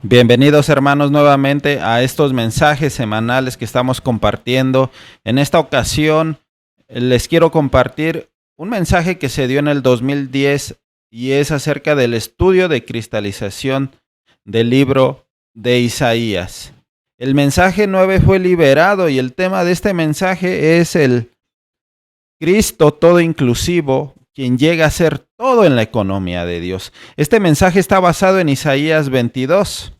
Bienvenidos hermanos nuevamente a estos mensajes semanales que estamos compartiendo. En esta ocasión les quiero compartir un mensaje que se dio en el 2010 y es acerca del estudio de cristalización del libro de Isaías. El mensaje 9 fue liberado y el tema de este mensaje es el Cristo todo inclusivo, quien llega a ser todo en la economía de Dios. Este mensaje está basado en Isaías 22,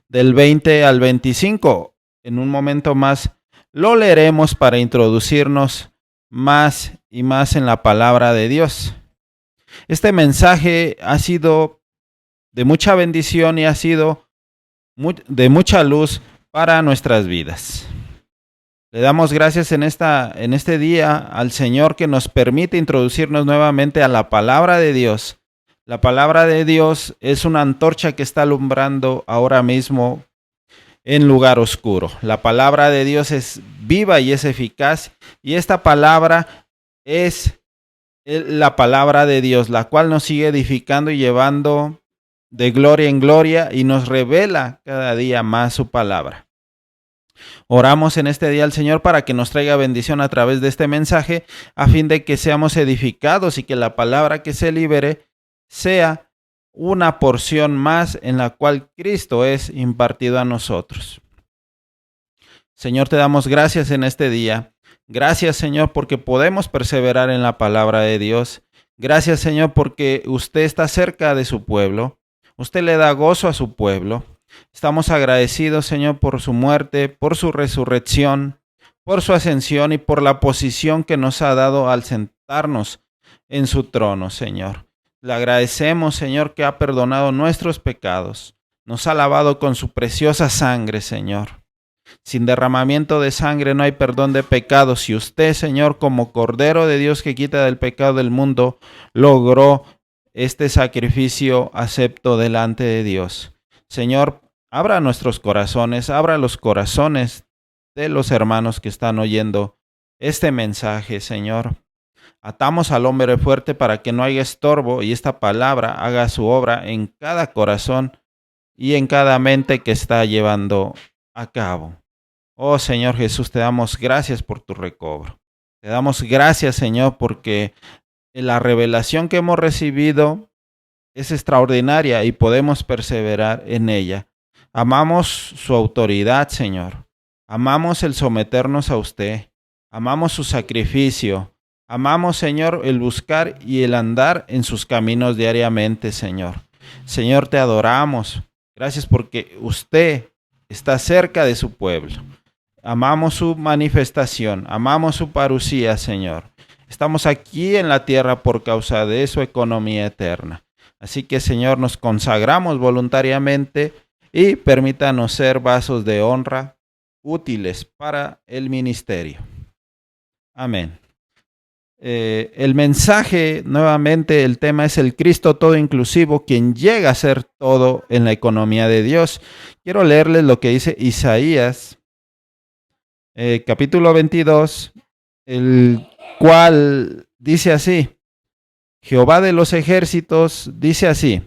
del 20 al 25. En un momento más lo leeremos para introducirnos más y más en la palabra de Dios. Este mensaje ha sido de mucha bendición y ha sido de mucha luz para nuestras vidas. Le damos gracias en este día al Señor que nos permite introducirnos nuevamente a la palabra de Dios. La palabra de Dios es una antorcha que está alumbrando ahora mismo en lugar oscuro. La palabra de Dios es viva y es eficaz, y esta palabra es la palabra de Dios, la cual nos sigue edificando y llevando de gloria en gloria y nos revela cada día más su palabra. Oramos en este día al Señor para que nos traiga bendición a través de este mensaje, a fin de que seamos edificados y que la palabra que se libere sea una porción más en la cual Cristo es impartido a nosotros. Señor, te damos gracias en este día. Gracias, Señor, porque podemos perseverar en la palabra de Dios. Gracias, Señor, porque usted está cerca de su pueblo. Usted le da gozo a su pueblo. Estamos agradecidos, Señor, por su muerte, por su resurrección, por su ascensión y por la posición que nos ha dado al sentarnos en su trono, Señor. Le agradecemos, Señor, que ha perdonado nuestros pecados. Nos ha lavado con su preciosa sangre, Señor. Sin derramamiento de sangre no hay perdón de pecados. Y usted, Señor, como Cordero de Dios que quita del pecado del mundo, logró este sacrificio acepto delante de Dios. Señor, abra nuestros corazones, abra los corazones de los hermanos que están oyendo este mensaje, Señor. Atamos al hombre fuerte para que no haya estorbo y esta palabra haga su obra en cada corazón y en cada mente que está llevando a cabo. Oh Señor Jesús, te damos gracias por tu recobro. Te damos gracias, Señor, porque la revelación que hemos recibido es extraordinaria y podemos perseverar en ella. Amamos su autoridad, Señor. Amamos el someternos a usted. Amamos su sacrificio. Amamos, Señor, el buscar y el andar en sus caminos diariamente, Señor. Señor, te adoramos. Gracias porque usted está cerca de su pueblo. Amamos su manifestación. Amamos su parucía, Señor. Estamos aquí en la tierra por causa de su economía eterna. Así que, Señor, nos consagramos voluntariamente y permítanos ser vasos de honra útiles para el ministerio. Amén. El mensaje, nuevamente, el tema es el Cristo todo inclusivo, quien llega a ser todo en la economía de Dios. Quiero leerles lo que dice Isaías, capítulo 22, el cual dice así: Jehová de los ejércitos dice así: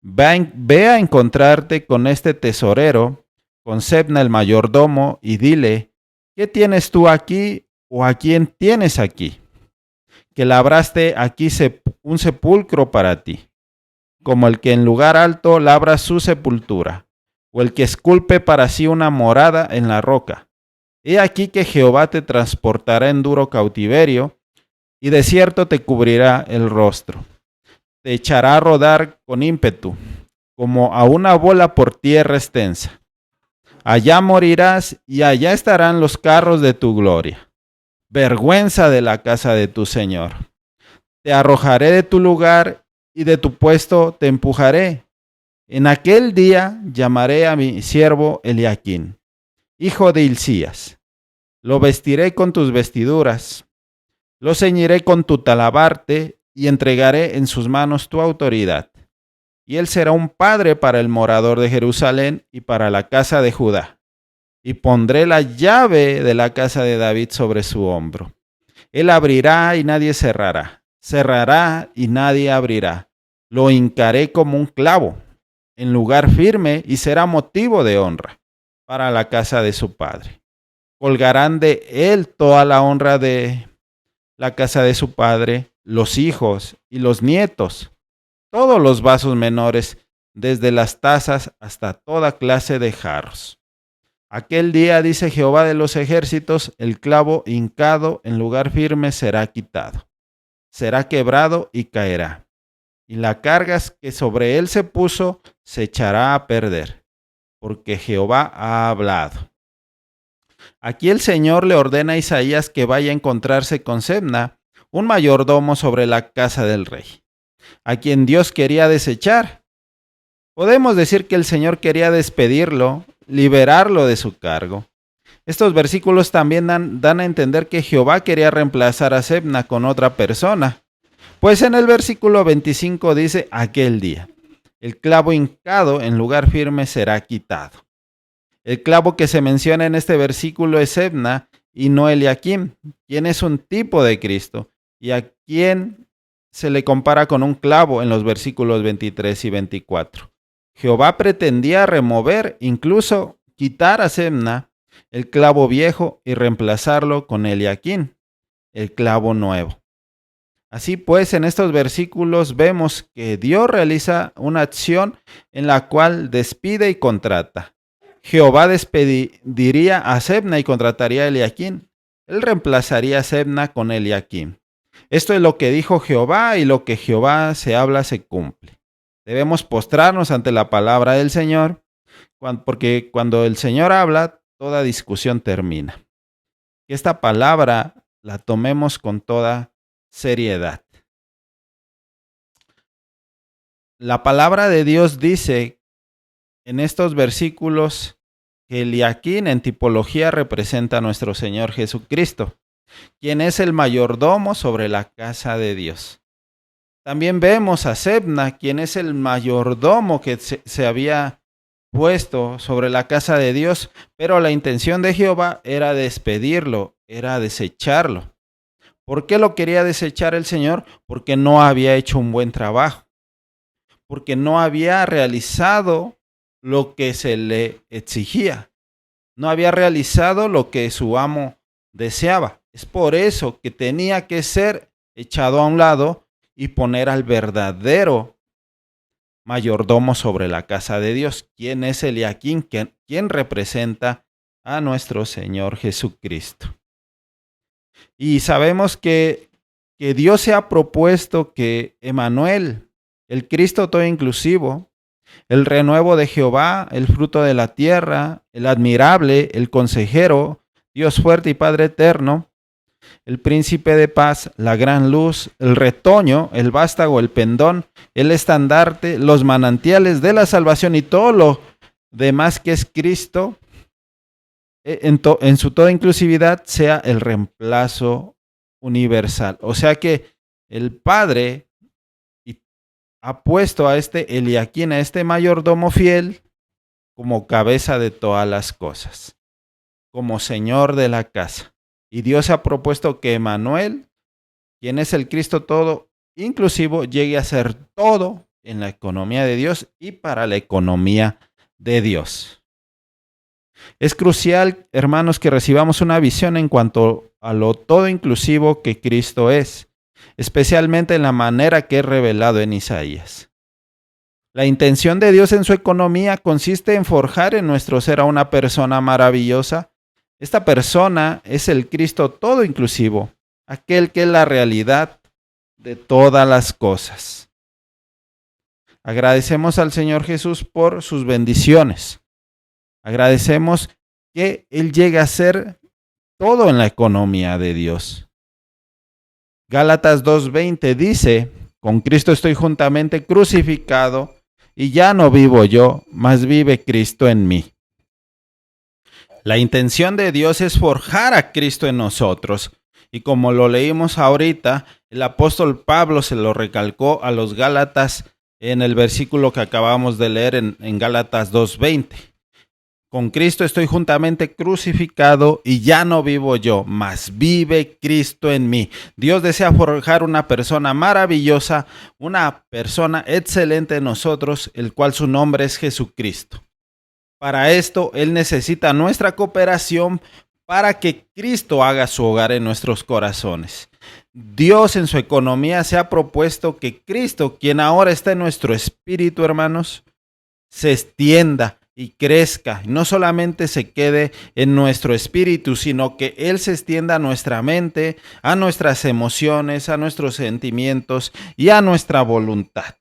ve a encontrarte con este tesorero, con Sebna el mayordomo, y dile, ¿qué tienes tú aquí o a quién tienes aquí? Que labraste aquí un sepulcro para ti, como el que en lugar alto labra su sepultura, o el que esculpe para sí una morada en la roca. He aquí que Jehová te transportará en duro cautiverio, y de cierto te cubrirá el rostro. Te echará a rodar con ímpetu, como a una bola por tierra extensa. Allá morirás y allá estarán los carros de tu gloria. Vergüenza de la casa de tu Señor. Te arrojaré de tu lugar y de tu puesto te empujaré. En aquel día llamaré a mi siervo Eliaquín, hijo de Hilcías. Lo vestiré con tus vestiduras, lo ceñiré con tu talabarte y entregaré en sus manos tu autoridad. Y él será un padre para el morador de Jerusalén y para la casa de Judá. Y pondré la llave de la casa de David sobre su hombro. Él abrirá y nadie cerrará. Cerrará y nadie abrirá. Lo hincaré como un clavo. en lugar firme y será motivo de honra para la casa de su padre. Colgarán de él toda la honra de la casa de su padre, los hijos y los nietos, todos los vasos menores, desde las tazas hasta toda clase de jarros. Aquel día, dice Jehová de los ejércitos, el clavo hincado en lugar firme será quitado, será quebrado y caerá, y la carga que sobre él se puso se echará a perder, porque Jehová ha hablado. Aquí el Señor le ordena a Isaías que vaya a encontrarse con Sebna, un mayordomo sobre la casa del rey, a quien Dios quería desechar. Podemos decir que el Señor quería despedirlo, liberarlo de su cargo. Estos versículos también dan a entender que Jehová quería reemplazar a Sebna con otra persona. Pues en el versículo 25 dice, aquel día, el clavo hincado en lugar firme será quitado. El clavo que se menciona en este versículo es Sebna y no Eliakim, quien es un tipo de Cristo y a quien se le compara con un clavo en los versículos 23 y 24. Jehová pretendía remover, incluso quitar a Sebna, el clavo viejo, y reemplazarlo con Eliakim, el clavo nuevo. Así pues, en estos versículos vemos que Dios realiza una acción en la cual despide y contrata. Jehová despediría a Sebna y contrataría a Eliakim. Él reemplazaría a Sebna con Eliakim. Esto es lo que dijo Jehová, y lo que Jehová se habla se cumple. Debemos postrarnos ante la palabra del Señor, porque cuando el Señor habla, toda discusión termina. Que esta palabra la tomemos con toda seriedad. La palabra de Dios dice en estos versículos que Eliakim en tipología representa a nuestro Señor Jesucristo, quien es el mayordomo sobre la casa de Dios. También vemos a Sebna, quien es el mayordomo que se había puesto sobre la casa de Dios, pero la intención de Jehová era despedirlo, era desecharlo. ¿Por qué lo quería desechar el Señor? Porque no había hecho un buen trabajo, porque no había realizado lo que se le exigía, no había realizado lo que su amo deseaba. Es por eso que tenía que ser echado a un lado y poner al verdadero mayordomo sobre la casa de Dios. ¿Quién es Eliakim? ¿Quién representa a nuestro Señor Jesucristo? Y sabemos que Dios se ha propuesto que Emmanuel, el Cristo todo inclusivo, el renuevo de Jehová, el fruto de la tierra, el admirable, el consejero, Dios fuerte y Padre eterno, el príncipe de paz, la gran luz, el retoño, el vástago, el pendón, el estandarte, los manantiales de la salvación y todo lo demás que es Cristo, en su toda inclusividad, sea el reemplazo universal. O sea que el Padre ha puesto a este Eliakim, a este mayordomo fiel, como cabeza de todas las cosas, como Señor de la casa. Y Dios ha propuesto que Emmanuel, quien es el Cristo todo inclusivo, llegue a ser todo en la economía de Dios y para la economía de Dios. Es crucial, hermanos, que recibamos una visión en cuanto a lo todo inclusivo que Cristo es, especialmente en la manera que es revelado en Isaías. La intención de Dios en su economía consiste en forjar en nuestro ser a una persona maravillosa. Esta persona es el Cristo todo inclusivo, aquel que es la realidad de todas las cosas. Agradecemos al Señor Jesús por sus bendiciones. Agradecemos que Él llegue a ser todo en la economía de Dios. Gálatas 2:20 dice, con Cristo estoy juntamente crucificado y ya no vivo yo, mas vive Cristo en mí. La intención de Dios es forjar a Cristo en nosotros. Y como lo leímos ahorita, el apóstol Pablo se lo recalcó a los Gálatas en el versículo que acabamos de leer en Gálatas 2:20. Con Cristo estoy juntamente crucificado y ya no vivo yo, mas vive Cristo en mí. Dios desea forjar una persona maravillosa, una persona excelente en nosotros, el cual su nombre es Jesucristo. Para esto, Él necesita nuestra cooperación para que Cristo haga su hogar en nuestros corazones. Dios en su economía se ha propuesto que Cristo, quien ahora está en nuestro espíritu, hermanos, se extienda y crezca, no solamente se quede en nuestro espíritu, sino que Él se extienda a nuestra mente, a nuestras emociones, a nuestros sentimientos y a nuestra voluntad.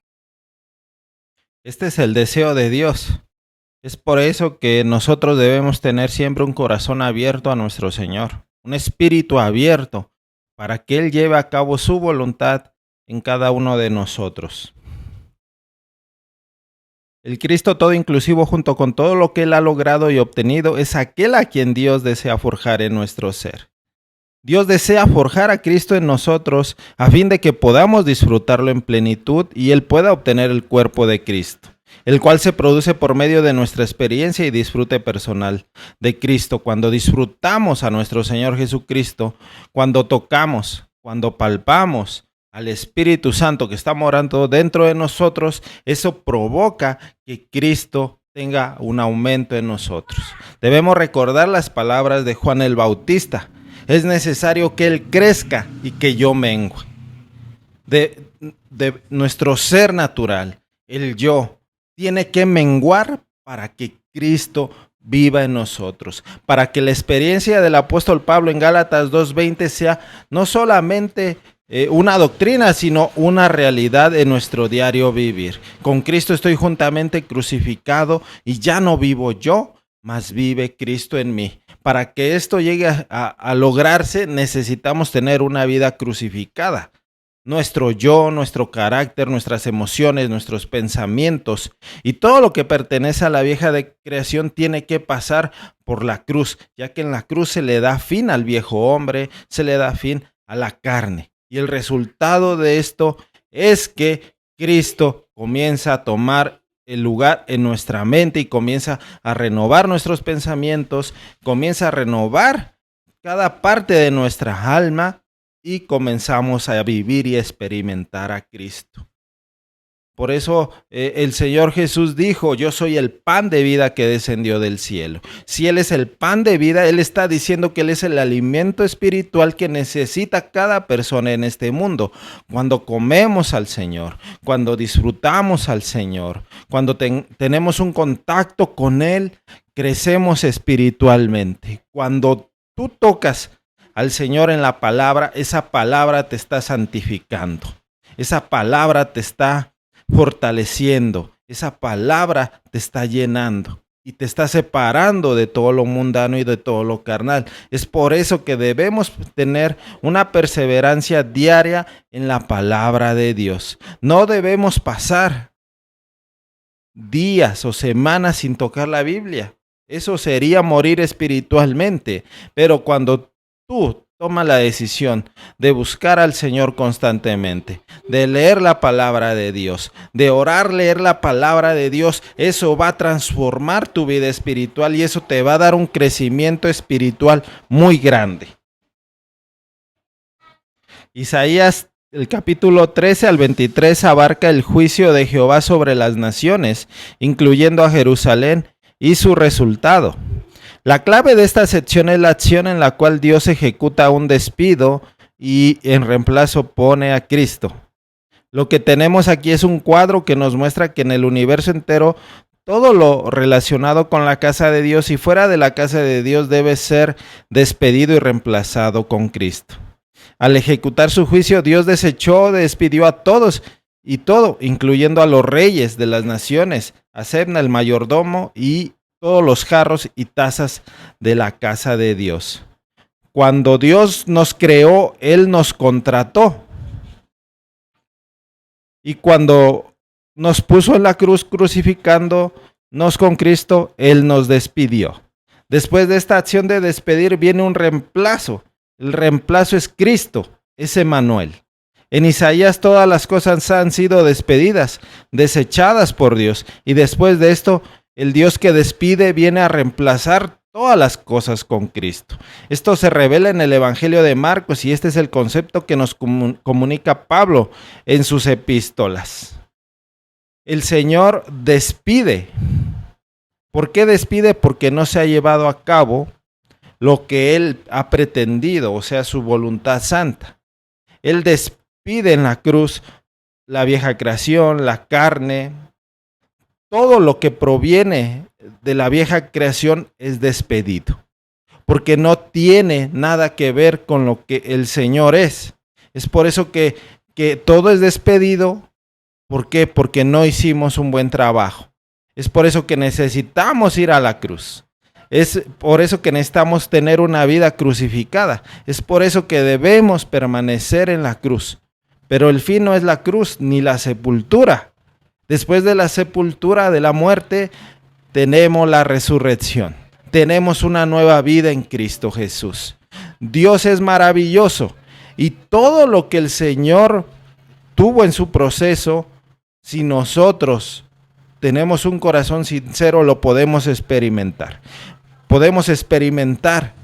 Este es el deseo de Dios. Es por eso que nosotros debemos tener siempre un corazón abierto a nuestro Señor, un espíritu abierto para que Él lleve a cabo su voluntad en cada uno de nosotros. El Cristo todo inclusivo, junto con todo lo que Él ha logrado y obtenido, es aquel a quien Dios desea forjar en nuestro ser. Dios desea forjar a Cristo en nosotros a fin de que podamos disfrutarlo en plenitud y Él pueda obtener el cuerpo de Cristo, el cual se produce por medio de nuestra experiencia y disfrute personal de Cristo. Cuando disfrutamos a nuestro Señor Jesucristo, cuando tocamos, cuando palpamos al Espíritu Santo que está morando dentro de nosotros, eso provoca que Cristo tenga un aumento en nosotros. Debemos recordar las palabras de Juan el Bautista. Es necesario que Él crezca y que yo mengue. De nuestro ser natural, el yo, tiene que menguar para que Cristo viva en nosotros, para que la experiencia del apóstol Pablo en Gálatas 2:20 sea no solamente una doctrina, sino una realidad en nuestro diario vivir. Con Cristo estoy juntamente crucificado y ya no vivo yo, mas vive Cristo en mí. Para que esto llegue a lograrse, necesitamos tener una vida crucificada. Nuestro yo, nuestro carácter, nuestras emociones, nuestros pensamientos y todo lo que pertenece a la vieja creación tiene que pasar por la cruz, ya que en la cruz se le da fin al viejo hombre, se le da fin a la carne. Y el resultado de esto es que Cristo comienza a tomar el lugar en nuestra mente y comienza a renovar nuestros pensamientos, comienza a renovar cada parte de nuestra alma y comenzamos a vivir y experimentar a Cristo. Por eso el Señor Jesús dijo, yo soy el pan de vida que descendió del cielo. Si Él es el pan de vida, Él está diciendo que Él es el alimento espiritual que necesita cada persona en este mundo. Cuando comemos al Señor, cuando disfrutamos al Señor, cuando tenemos un contacto con Él, crecemos espiritualmente. Cuando tú tocas al Señor en la palabra, esa palabra te está santificando. Esa palabra te está fortaleciendo, esa palabra te está llenando y te está separando de todo lo mundano y de todo lo carnal. Es por eso que debemos tener una perseverancia diaria en la palabra de Dios. No debemos pasar días o semanas sin tocar la Biblia. Eso sería morir espiritualmente. Pero cuando tú toma la decisión de buscar al Señor constantemente, de leer la palabra de Dios, de orar, leer la palabra de Dios, eso va a transformar tu vida espiritual y eso te va a dar un crecimiento espiritual muy grande. Isaías, el capítulo 13 al 23 abarca el juicio de Jehová sobre las naciones, incluyendo a Jerusalén y su resultado. La clave de esta sección es la acción en la cual Dios ejecuta un despido y en reemplazo pone a Cristo. Lo que tenemos aquí es un cuadro que nos muestra que en el universo entero todo lo relacionado con la casa de Dios y fuera de la casa de Dios debe ser despedido y reemplazado con Cristo. Al ejecutar su juicio, Dios despidió a todos y todo, incluyendo a los reyes de las naciones, a Sebna, el mayordomo, y todos los jarros y tazas de la casa de Dios. Cuando Dios nos creó, Él nos contrató. Y cuando nos puso en la cruz crucificándonos con Cristo, Él nos despidió. Después de esta acción de despedir viene un reemplazo. El reemplazo es Cristo, es Emmanuel. En Isaías todas las cosas han sido despedidas, desechadas por Dios. Y después de esto El Dios que despide viene a reemplazar todas las cosas con Cristo. Esto se revela en el Evangelio de Marcos y este es el concepto que nos comunica Pablo en sus epístolas. El Señor despide. ¿Por qué despide? Porque no se ha llevado a cabo lo que Él ha pretendido, o sea, su voluntad santa. Él despide en la cruz la vieja creación, la carne. Todo lo que proviene de la vieja creación es despedido, porque no tiene nada que ver con lo que el Señor es. Es por eso que todo es despedido. ¿Por qué? Porque no hicimos un buen trabajo. Es por eso que necesitamos ir a la cruz. Es por eso que necesitamos tener una vida crucificada. Es por eso que debemos permanecer en la cruz. Pero el fin no es la cruz ni la sepultura. Después de la sepultura, de la muerte, tenemos la resurrección. Tenemos una nueva vida en Cristo Jesús. Dios es maravilloso y todo lo que el Señor tuvo en su proceso, si nosotros tenemos un corazón sincero, lo podemos experimentar. Podemos experimentar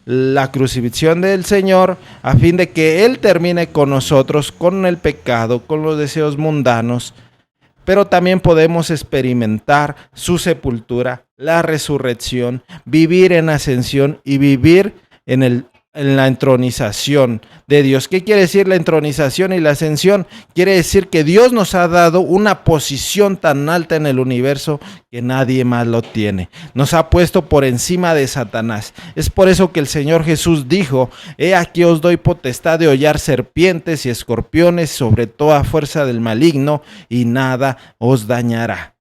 la crucifixión del Señor a fin de que Él termine con nosotros, con el pecado, con los deseos mundanos, pero también podemos experimentar su sepultura, la resurrección, vivir en ascensión y vivir en la entronización de Dios. ¿Qué quiere decir la entronización y la ascensión? Quiere decir que Dios nos ha dado una posición tan alta en el universo que nadie más lo tiene. Nos ha puesto por encima de Satanás. Es por eso que el Señor Jesús dijo: he aquí os doy potestad de hollar serpientes y escorpiones sobre toda fuerza del maligno y nada os dañará.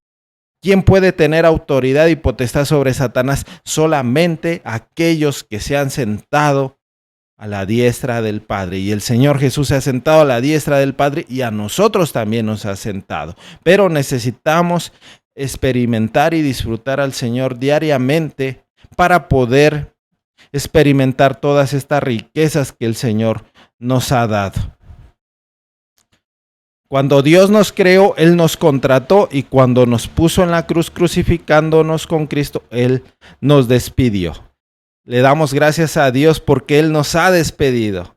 ¿Quién puede tener autoridad y potestad sobre Satanás? Solamente aquellos que se han sentado a la diestra del Padre. Y el Señor Jesús se ha sentado a la diestra del Padre y a nosotros también nos ha sentado. Pero necesitamos experimentar y disfrutar al Señor diariamente para poder experimentar todas estas riquezas que el Señor nos ha dado. Cuando Dios nos creó, Él nos contrató, y cuando nos puso en la cruz crucificándonos con Cristo, Él nos despidió. Le damos gracias a Dios porque Él nos ha despedido.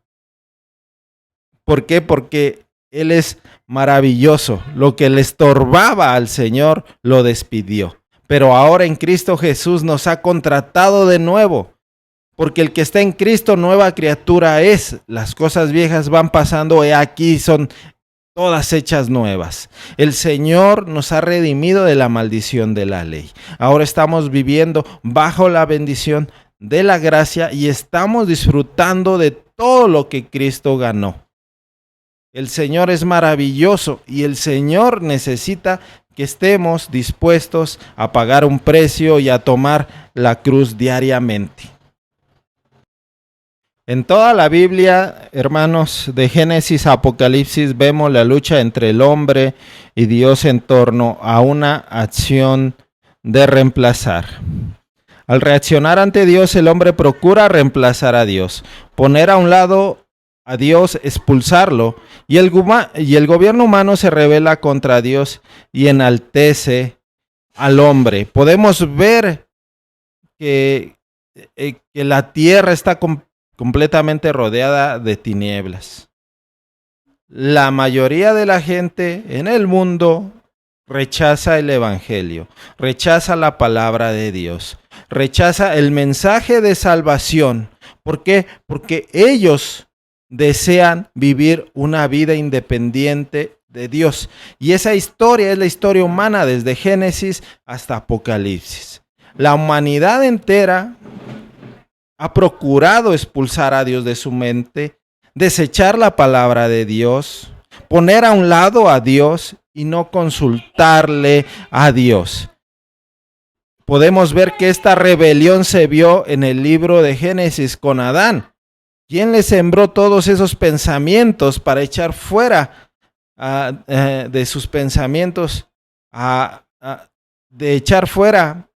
¿Por qué? Porque Él es maravilloso. Lo que le estorbaba al Señor lo despidió. Pero ahora en Cristo Jesús nos ha contratado de nuevo. Porque el que está en Cristo, nueva criatura es. Las cosas viejas van pasando y aquí son todas hechas nuevas. El Señor nos ha redimido de la maldición de la ley. Ahora estamos viviendo bajo la bendición de la gracia y estamos disfrutando de todo lo que Cristo ganó. El Señor es maravilloso y el Señor necesita que estemos dispuestos a pagar un precio y a tomar la cruz diariamente. En toda la Biblia, hermanos, de Génesis a Apocalipsis, vemos la lucha entre el hombre y Dios en torno a una acción de reemplazar. Al reaccionar ante Dios, el hombre procura reemplazar a Dios, poner a un lado a Dios, expulsarlo, y el gobierno humano se rebela contra Dios y enaltece al hombre. Podemos ver que la tierra está completamente rodeada de tinieblas. La mayoría de la gente en el mundo rechaza el evangelio, rechaza la palabra de Dios, rechaza el mensaje de salvación. ¿Por qué? Porque ellos desean vivir una vida independiente de Dios. Y esa historia es la historia humana desde Génesis hasta Apocalipsis. La humanidad entera ha procurado expulsar a Dios de su mente, desechar la palabra de Dios, poner a un lado a Dios y no consultarle a Dios. Podemos ver que esta rebelión se vio en el libro de Génesis con Adán. ¿Quién le sembró todos esos pensamientos para echar fuera de sus pensamientos, de echar fuera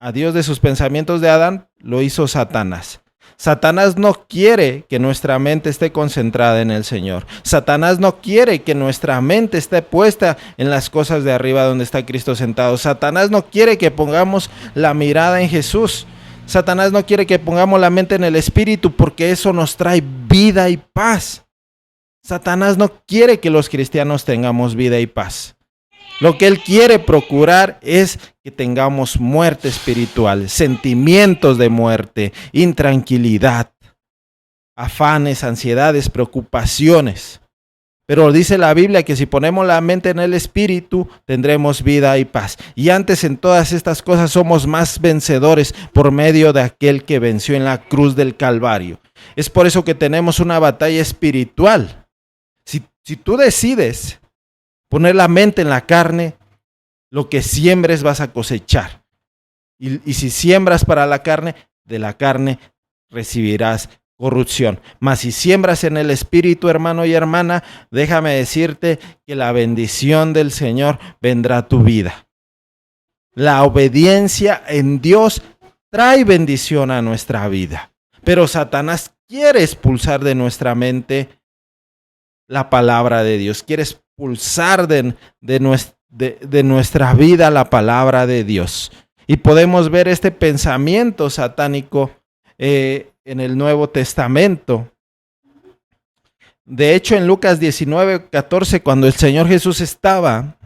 a Dios de sus pensamientos de Adán? Lo hizo Satanás. Satanás no quiere que nuestra mente esté concentrada en el Señor. Satanás no quiere que nuestra mente esté puesta en las cosas de arriba donde está Cristo sentado. Satanás no quiere que pongamos la mirada en Jesús. Satanás no quiere que pongamos la mente en el Espíritu, porque eso nos trae vida y paz. Satanás no quiere que los cristianos tengamos vida y paz. Lo que él quiere procurar es que tengamos muerte espiritual, sentimientos de muerte, intranquilidad, afanes, ansiedades, preocupaciones. Pero dice la Biblia que si ponemos la mente en el Espíritu, tendremos vida y paz. Y antes en todas estas cosas somos más vencedores por medio de aquel que venció en la cruz del Calvario. Es por eso que tenemos una batalla espiritual. Si tú decides poner la mente en la carne, lo que siembres vas a cosechar. Y si siembras para la carne, de la carne recibirás corrupción. Mas si siembras en el Espíritu, hermano y hermana, déjame decirte que la bendición del Señor vendrá a tu vida. La obediencia en Dios trae bendición a nuestra vida. Pero Satanás quiere expulsar de nuestra mente la palabra de Dios. Quiere expulsar de nuestra vida la palabra de Dios. Y podemos ver este pensamiento satánico en el Nuevo Testamento. De hecho, en Lucas 19:14, cuando el Señor Jesús estaba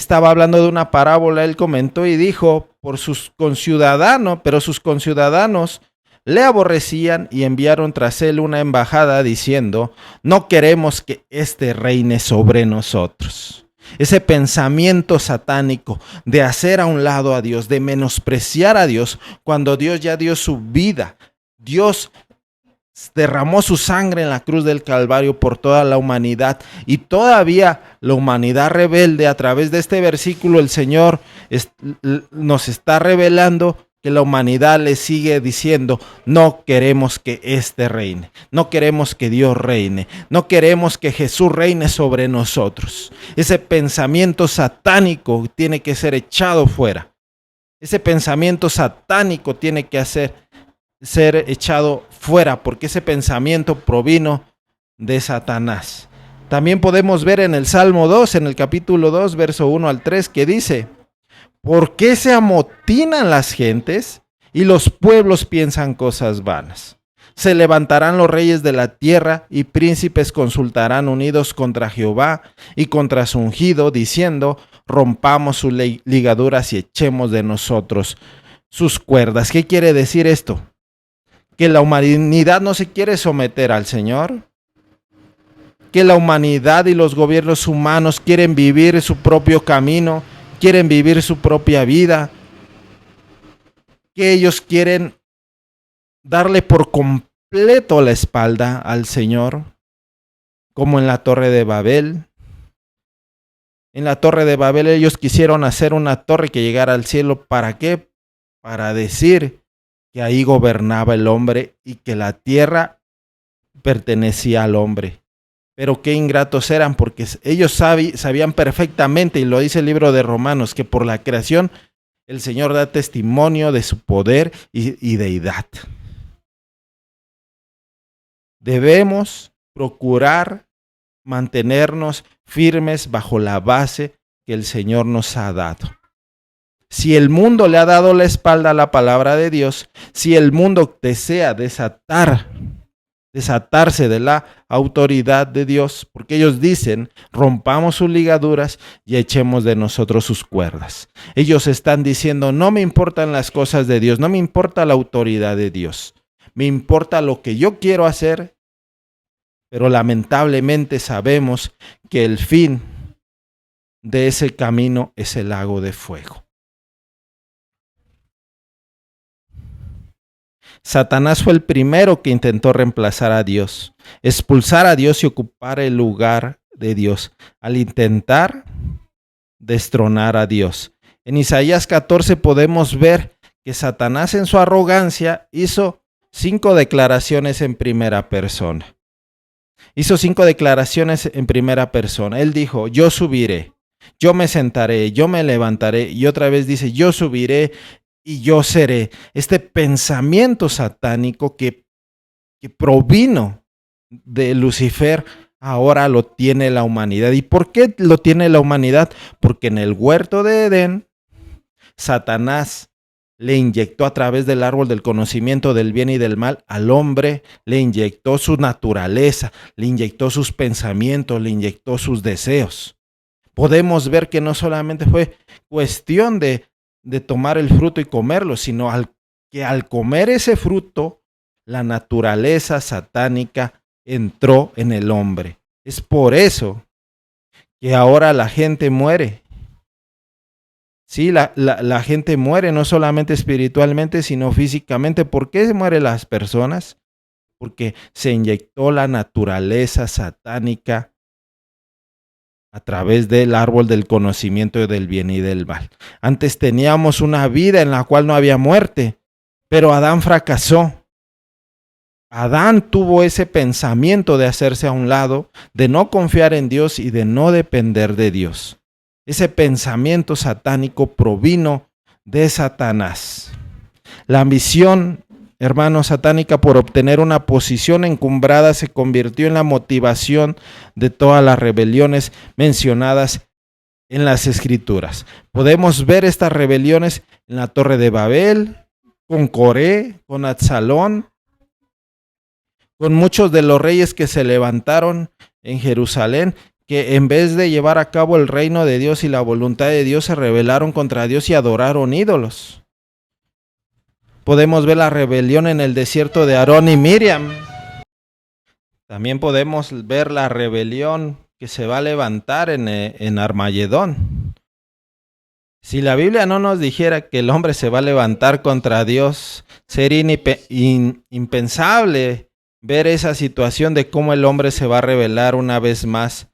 hablando de una parábola, él comentó y dijo, pero sus conciudadanos le aborrecían y enviaron tras él una embajada diciendo, no queremos que éste reine sobre nosotros. Ese pensamiento satánico de hacer a un lado a Dios, de menospreciar a Dios, cuando Dios ya dio su vida. Dios derramó su sangre en la cruz del Calvario por toda la humanidad, y todavía la humanidad rebelde, a través de este versículo el Señor nos está revelando que la humanidad le sigue diciendo, no queremos que éste reine, no queremos que Dios reine, no queremos que Jesús reine sobre nosotros. Ese pensamiento satánico tiene que ser echado fuera. Ese pensamiento satánico tiene que ser echado fuera, porque ese pensamiento provino de Satanás. También podemos ver en el Salmo 2, en el capítulo 2, verso 1 al 3, que dice, ¿por qué se amotinan las gentes y los pueblos piensan cosas vanas? Se levantarán los reyes de la tierra y príncipes consultarán unidos contra Jehová y contra su ungido, diciendo, rompamos sus ligaduras y echemos de nosotros sus cuerdas. ¿Qué quiere decir esto? ¿Que la humanidad no se quiere someter al Señor? ¿Que la humanidad y los gobiernos humanos quieren vivir su propio camino? ¿Quieren vivir su propia vida? ¿Que ellos quieren darle por completo la espalda al Señor? Como en la Torre de Babel. En la Torre de Babel ellos quisieron hacer una torre que llegara al cielo. ¿Para qué? Para decir que ahí gobernaba el hombre y que la tierra pertenecía al hombre. Pero qué ingratos eran, porque ellos sabían perfectamente, y lo dice el libro de Romanos, que por la creación el Señor da testimonio de su poder y deidad. Debemos procurar mantenernos firmes bajo la base que el Señor nos ha dado. Si el mundo le ha dado la espalda a la palabra de Dios, si el mundo desea desatarse de la autoridad de Dios, porque ellos dicen, rompamos sus ligaduras y echemos de nosotros sus cuerdas. Ellos están diciendo, no me importan las cosas de Dios, no me importa la autoridad de Dios, me importa lo que yo quiero hacer, pero lamentablemente sabemos que el fin de ese camino es el lago de fuego. Satanás fue el primero que intentó reemplazar a Dios, expulsar a Dios y ocupar el lugar de Dios, al intentar destronar a Dios. En Isaías 14 podemos ver que Satanás en su arrogancia hizo 5 declaraciones en primera persona. Hizo 5 declaraciones en primera persona. Él dijo, yo subiré, yo me sentaré, yo me levantaré, y otra vez dice, yo subiré y yo seré. Este pensamiento satánico que provino de Lucifer, ahora lo tiene la humanidad. ¿Y por qué lo tiene la humanidad? Porque en el huerto de Edén, Satanás le inyectó a través del árbol del conocimiento del bien y del mal al hombre, le inyectó su naturaleza, le inyectó sus pensamientos, le inyectó sus deseos. Podemos ver que no solamente fue cuestión de tomar el fruto y comerlo, sino que al comer ese fruto, la naturaleza satánica entró en el hombre. Es por eso que ahora la gente muere. Sí, la gente muere no solamente espiritualmente, sino físicamente. ¿Por qué mueren las personas? Porque se inyectó la naturaleza satánica a través del árbol del conocimiento del bien y del mal. Antes teníamos una vida en la cual no había muerte, pero Adán fracasó. Adán tuvo ese pensamiento de hacerse a un lado, de no confiar en Dios y de no depender de Dios. Ese pensamiento satánico provino de Satanás. La ambición, hermano, satánica por obtener una posición encumbrada se convirtió en la motivación de todas las rebeliones mencionadas en las Escrituras. Podemos ver estas rebeliones en la Torre de Babel, con Coré, con Absalón, con muchos de los reyes que se levantaron en Jerusalén, que en vez de llevar a cabo el reino de Dios y la voluntad de Dios, se rebelaron contra Dios y adoraron ídolos. Podemos ver la rebelión en el desierto de Aarón y Miriam. También podemos ver la rebelión que se va a levantar en Armagedón. Si la Biblia no nos dijera que el hombre se va a levantar contra Dios, sería impensable ver esa situación de cómo el hombre se va a rebelar una vez más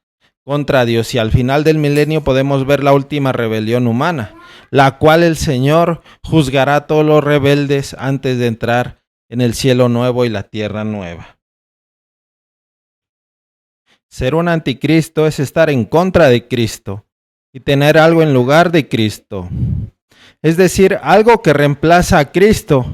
contra Dios. Y al final del milenio podemos ver la última rebelión humana, la cual el Señor juzgará a todos los rebeldes antes de entrar en el cielo nuevo y la tierra nueva. Ser un anticristo es estar en contra de Cristo y tener algo en lugar de Cristo. Es decir, algo que reemplaza a Cristo.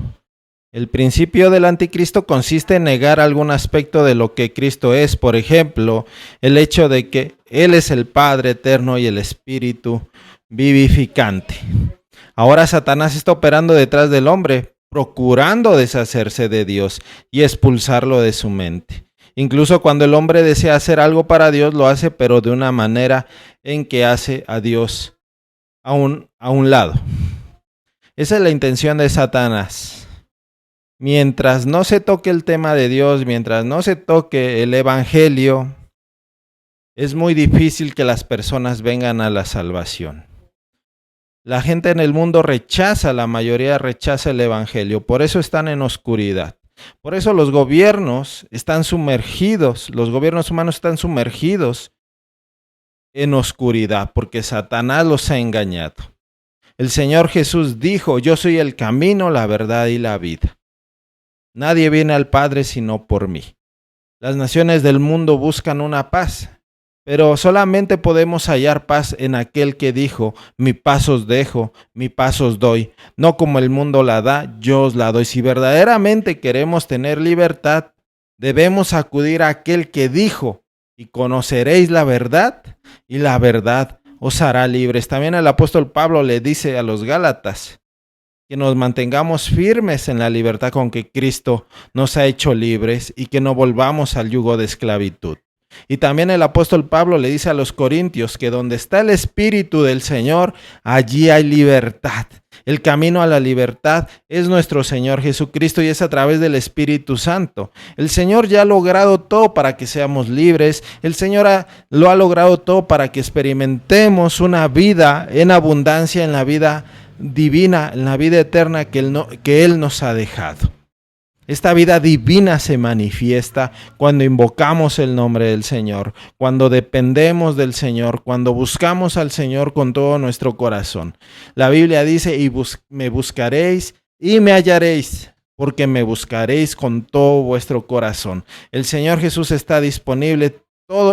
El principio del anticristo consiste en negar algún aspecto de lo que Cristo es. Por ejemplo, el hecho de que Él es el Padre eterno y el Espíritu vivificante. Ahora Satanás está operando detrás del hombre, procurando deshacerse de Dios y expulsarlo de su mente. Incluso cuando el hombre desea hacer algo para Dios, lo hace, pero de una manera en que hace a Dios a un lado. Esa es la intención de Satanás. Mientras no se toque el tema de Dios, mientras no se toque el evangelio, es muy difícil que las personas vengan a la salvación. La gente en el mundo la mayoría rechaza el evangelio, por eso están en oscuridad. Por eso los gobiernos están sumergidos, los gobiernos humanos están sumergidos en oscuridad, porque Satanás los ha engañado. El Señor Jesús dijo: yo soy el camino, la verdad y la vida. Nadie viene al Padre sino por mí. Las naciones del mundo buscan una paz, pero solamente podemos hallar paz en aquel que dijo: mi paz os dejo, mi paz os doy. No como el mundo la da, yo os la doy. Si verdaderamente queremos tener libertad, debemos acudir a aquel que dijo: y conoceréis la verdad, y la verdad os hará libres. También el apóstol Pablo le dice a los Gálatas que nos mantengamos firmes en la libertad con que Cristo nos ha hecho libres y que no volvamos al yugo de esclavitud. Y también el apóstol Pablo le dice a los corintios que donde está el Espíritu del Señor, allí hay libertad. El camino a la libertad es nuestro Señor Jesucristo y es a través del Espíritu Santo. El Señor ya ha logrado todo para que seamos libres. El Señor lo ha logrado todo para que experimentemos una vida en abundancia, en la vida divina, en la vida eterna que Él nos ha dejado. Esta vida divina se manifiesta cuando invocamos el nombre del Señor, cuando dependemos del Señor, cuando buscamos al Señor con todo nuestro corazón. La Biblia dice: y me buscaréis y me hallaréis, porque me buscaréis con todo vuestro corazón. El Señor Jesús está disponible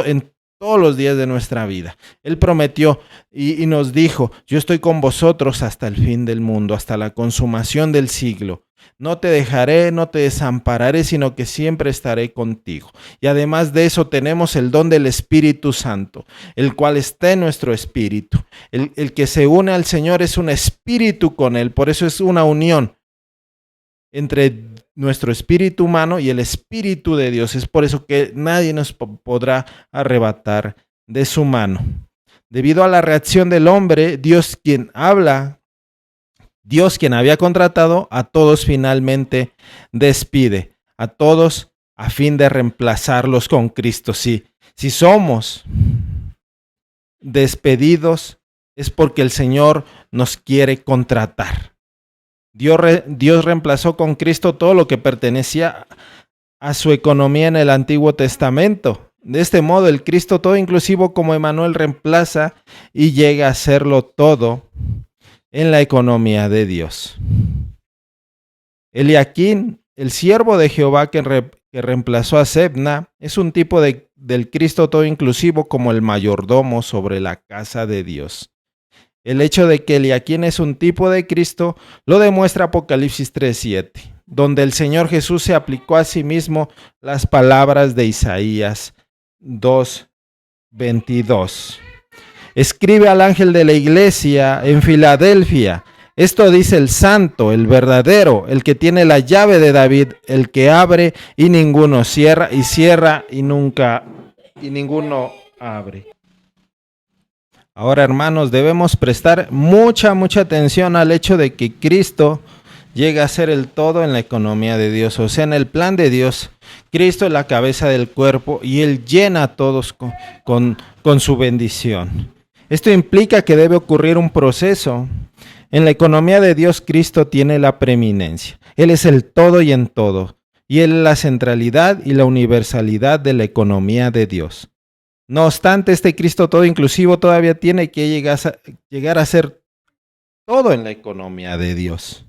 en todos los días de nuestra vida. Él prometió y nos dijo, yo estoy con vosotros hasta el fin del mundo, hasta la consumación del siglo. No te dejaré, no te desampararé, sino que siempre estaré contigo. Y además de eso tenemos el don del Espíritu Santo, el cual está en nuestro espíritu. El que se une al Señor es un espíritu con Él, por eso es una unión entre nuestro espíritu humano y el Espíritu de Dios. Es por eso que nadie nos podrá arrebatar de su mano. Debido a la reacción del hombre, Dios quien habla, Dios quien había contratado, a todos finalmente despide, a todos a fin de reemplazarlos con Cristo. Si somos despedidos es porque el Señor nos quiere contratar. Dios reemplazó con Cristo todo lo que pertenecía a su economía en el Antiguo Testamento. De este modo, el Cristo todo inclusivo como Emmanuel reemplaza y llega a serlo todo en la economía de Dios. Eliaquín, el siervo de Jehová que reemplazó a Sebna, es un tipo del Cristo todo inclusivo como el mayordomo sobre la casa de Dios. El hecho de que Eliaquín es un tipo de Cristo lo demuestra Apocalipsis 3:7, donde el Señor Jesús se aplicó a sí mismo las palabras de Isaías 2:22. Escribe al ángel de la iglesia en Filadelfia: esto dice el santo, el verdadero, el que tiene la llave de David, el que abre y ninguno cierra, y cierra y ninguno abre. Ahora, hermanos, debemos prestar mucha atención al hecho de que Cristo llega a ser el todo en la economía de Dios. O sea, en el plan de Dios, Cristo es la cabeza del cuerpo y Él llena a todos con su bendición. Esto implica que debe ocurrir un proceso. En la economía de Dios, Cristo tiene la preeminencia. Él es el todo y en todo. Y Él es la centralidad y la universalidad de la economía de Dios. No obstante, este Cristo todo inclusivo todavía tiene que llegar a ser todo en la economía de Dios.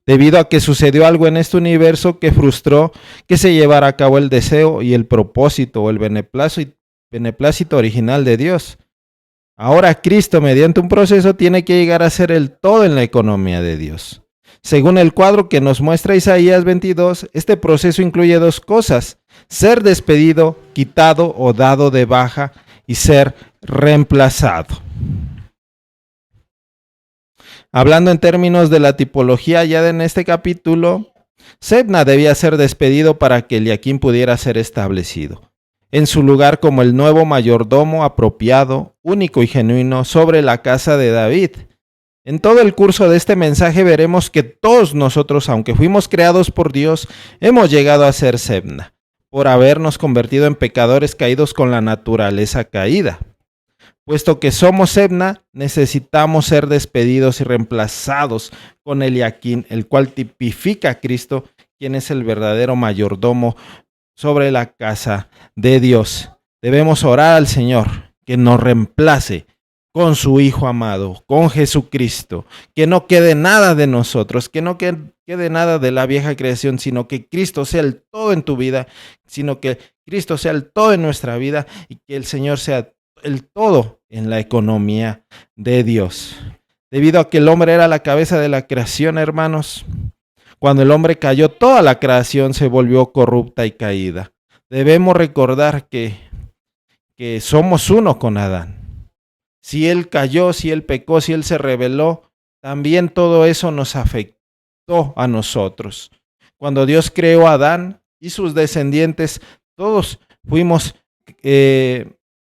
Debido a que sucedió algo en este universo que frustró que se llevara a cabo el deseo y el propósito o el beneplácito original de Dios. Ahora Cristo, mediante un proceso, tiene que llegar a ser el todo en la economía de Dios. Según el cuadro que nos muestra Isaías 22, este proceso incluye dos cosas: ser despedido, quitado o dado de baja, y ser reemplazado. Hablando en términos de la tipología ya en este capítulo, Sebna debía ser despedido para que Eliaquín pudiera ser establecido en su lugar como el nuevo mayordomo apropiado, único y genuino sobre la casa de David. En todo el curso de este mensaje veremos que todos nosotros, aunque fuimos creados por Dios, hemos llegado a ser Sebna, por habernos convertido en pecadores caídos con la naturaleza caída. Puesto que somos Sebna, necesitamos ser despedidos y reemplazados con Eliaquín, el cual tipifica a Cristo, quien es el verdadero mayordomo sobre la casa de Dios. Debemos orar al Señor que nos reemplace con su Hijo amado, con Jesucristo, que no quede nada de nosotros, que no quede nada de la vieja creación, sino que Cristo sea el todo en tu vida, sino que Cristo sea el todo en nuestra vida y que el Señor sea el todo en la economía de Dios. Debido a que el hombre era la cabeza de la creación, hermanos, cuando el hombre cayó, toda la creación se volvió corrupta y caída. Debemos recordar que somos uno con Adán. Si él cayó, si él pecó, si él se rebeló, también todo eso nos afectó a nosotros. Cuando Dios creó a Adán y sus descendientes, todos fuimos